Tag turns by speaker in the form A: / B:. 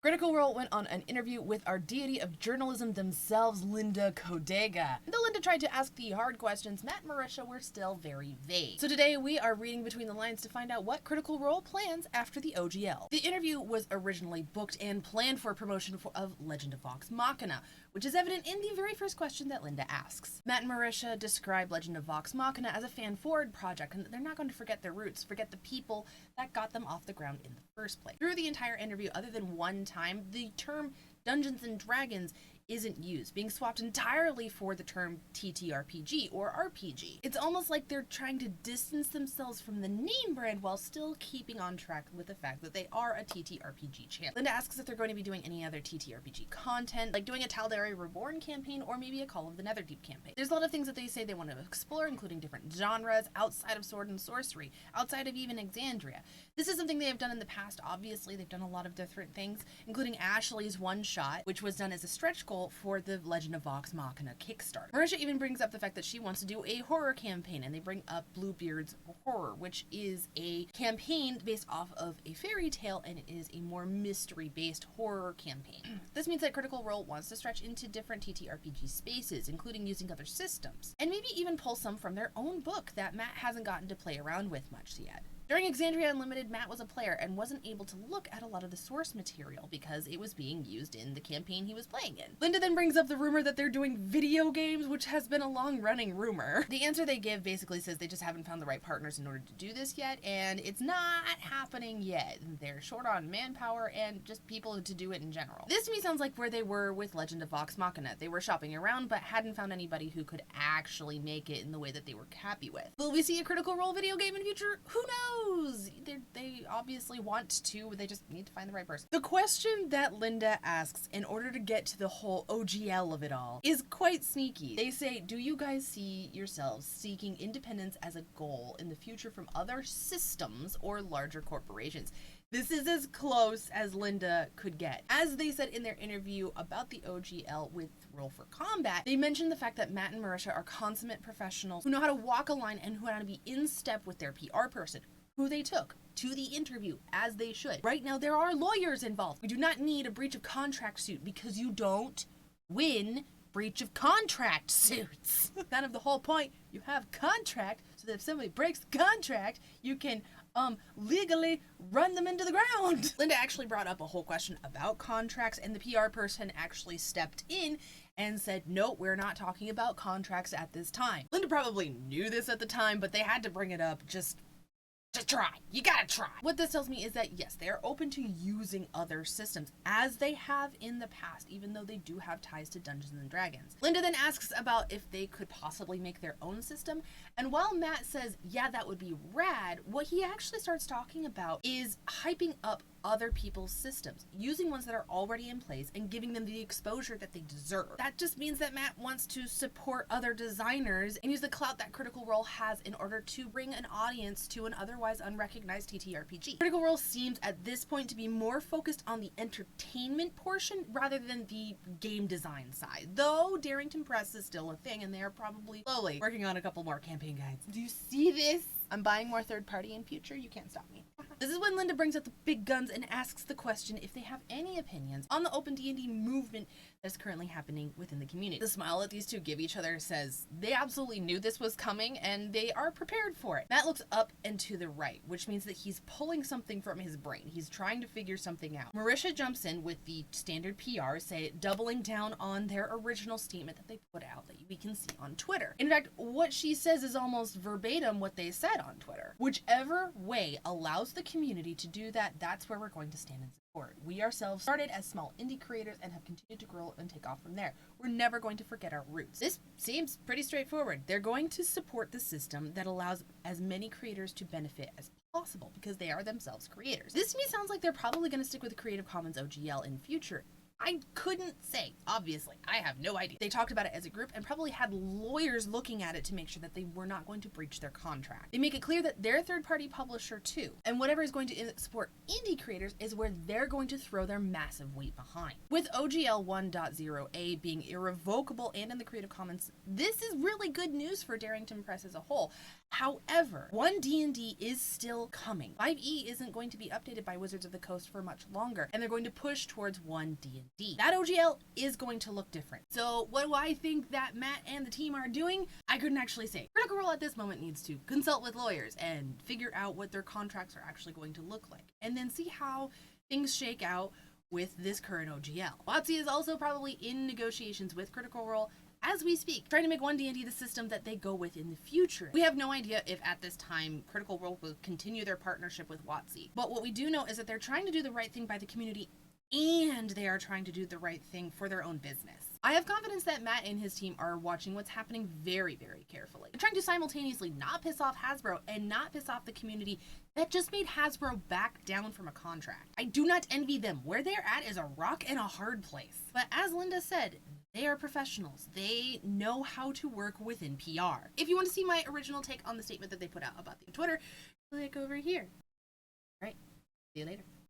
A: Critical Role went on an interview with our deity of journalism themselves, Linda Codega. Though Linda tried to ask the hard questions, Matt and Marisha were still very vague. So today we are reading between the lines to find out what Critical Role plans after the OGL. The interview was originally booked and planned for promotion of Legend of Vox Machina, which is evident in the very first question that Linda asks. Matt and Marisha describe Legend of Vox Machina as a fan-forward project, and they're not going to forget their roots, forget the people that got them off the ground in the first place. Through the entire interview, other than one time, the term Dungeons and Dragons isn't used, being swapped entirely for the term TTRPG or RPG. It's almost like they're trying to distance themselves from the name brand while still keeping on track with the fact that they are a TTRPG channel. Linda asks if they're going to be doing any other TTRPG content, like doing a Tal'Dari Reborn campaign or maybe a Call of the Netherdeep campaign. There's a lot of things that they say they want to explore, including different genres outside of sword and sorcery, outside of even Exandria. This is something they have done in the past. Obviously, they've done a lot of different things, including Ashley's one-shot, which was done as a stretch goal for the Legend of Vox Machina Kickstarter. Marisha even brings up the fact that she wants to do a horror campaign, and they bring up Bluebeard's Horror, which is a campaign based off of a fairy tale, and it is a more mystery-based horror campaign. This means that Critical Role wants to stretch into different TTRPG spaces, including using other systems, and maybe even pull some from their own book that Matt hasn't gotten to play around with much yet. During Exandria Unlimited, Matt was a player and wasn't able to look at a lot of the source material because it was being used in the campaign he was playing in. Linda then brings up the rumor that they're doing video games, which has been a long-running rumor. The answer they give basically says they just haven't found the right partners in order to do this yet, and it's not happening yet. They're short on manpower and just people to do it in general. This to me sounds like where they were with Legend of Vox Machina. They were shopping around but hadn't found anybody who could actually make it in the way that they were happy with. Will we see a Critical Role video game in the future? Who knows? They obviously want to, they just need to find the right person. The question that Linda asks in order to get to the whole OGL of it all is quite sneaky. They say, do you guys see yourselves seeking independence as a goal in the future from other systems or larger corporations? This is as close as Linda could get. As they said in their interview about the OGL with Roll for Combat, they mentioned the fact that Matt and Marisha are consummate professionals who know how to walk a line and who know how to be in step with their PR person, who they took to the interview, as they should. Right now, there are lawyers involved. We do not need a breach of contract suit because you don't win breach of contract suits. Kind of the whole point. You have contract so that if somebody breaks the contract, you can legally run them into the ground. Linda actually brought up a whole question about contracts, and the PR person actually stepped in and said, no, we're not talking about contracts at this time. Linda probably knew this at the time, but they had to bring it up just to try. You gotta try. What this tells me is that yes, they are open to using other systems as they have in the past, even though they do have ties to Dungeons and Dragons. Linda then asks about if they could possibly make their own system, and while Matt says, yeah, that would be rad, what he actually starts talking about is hyping up other people's systems, using ones that are already in place and giving them the exposure that they deserve. That just means that Matt wants to support other designers and use the clout that Critical Role has in order to bring an audience to an otherwise unrecognized TTRPG. Critical Role seems at this point to be more focused on the entertainment portion rather than the game design side, though Darrington Press is still a thing and they are probably slowly working on a couple more campaign guides. Do you see this? I'm buying more third party in future. You can't stop me. This is when Linda brings up the big guns and asks the question if they have any opinions on the open D&D movement that's currently happening within the community. The smile that these two give each other says they absolutely knew this was coming and they are prepared for it. Matt looks up and to the right, which means that he's pulling something from his brain. He's trying to figure something out. Marisha jumps in with the standard PR, doubling down on their original statement that they put out that we can see on Twitter. In fact, what she says is almost verbatim what they said on Twitter. Whichever way allows the community to do that, that's where we're going to stand and support. We ourselves started as small indie creators and have continued to grow and take off from there. We're never going to forget our roots. This seems pretty straightforward. They're going to support the system that allows as many creators to benefit as possible because they are themselves creators. This to me sounds like they're probably going to stick with the Creative Commons OGL in future. I couldn't say, obviously. I have no idea. They talked about it as a group and probably had lawyers looking at it to make sure that they were not going to breach their contract. They make it clear that they're a third-party publisher too, and whatever is going to support indie creators is where they're going to throw their massive weight behind. With OGL 1.0a being irrevocable and in the Creative Commons, this is really good news for Darrington Press as a whole. However, 1D&D is still coming. 5e isn't going to be updated by Wizards of the Coast for much longer, and they're going to push towards 1D&D. That OGL is going to look different. So what do I think that Matt and the team are doing? I couldn't actually say. Critical Role at this moment needs to consult with lawyers and figure out what their contracts are actually going to look like, and then see how things shake out with this current OGL. WotC is also probably in negotiations with Critical Role as we speak, trying to make 1D&D the system that they go with in the future. We have no idea if at this time Critical Role will continue their partnership with WotC. But what we do know is that they're trying to do the right thing by the community, and they are trying to do the right thing for their own business. I have confidence that Matt and his team are watching what's happening very, very carefully. They're trying to simultaneously not piss off Hasbro and not piss off the community that just made Hasbro back down from a contract. I do not envy them. Where they're at is a rock and a hard place. But as Linda said, they are professionals. They know how to work within PR. If you want to see my original take on the statement that they put out about the Twitter, click over here. All right, see you later.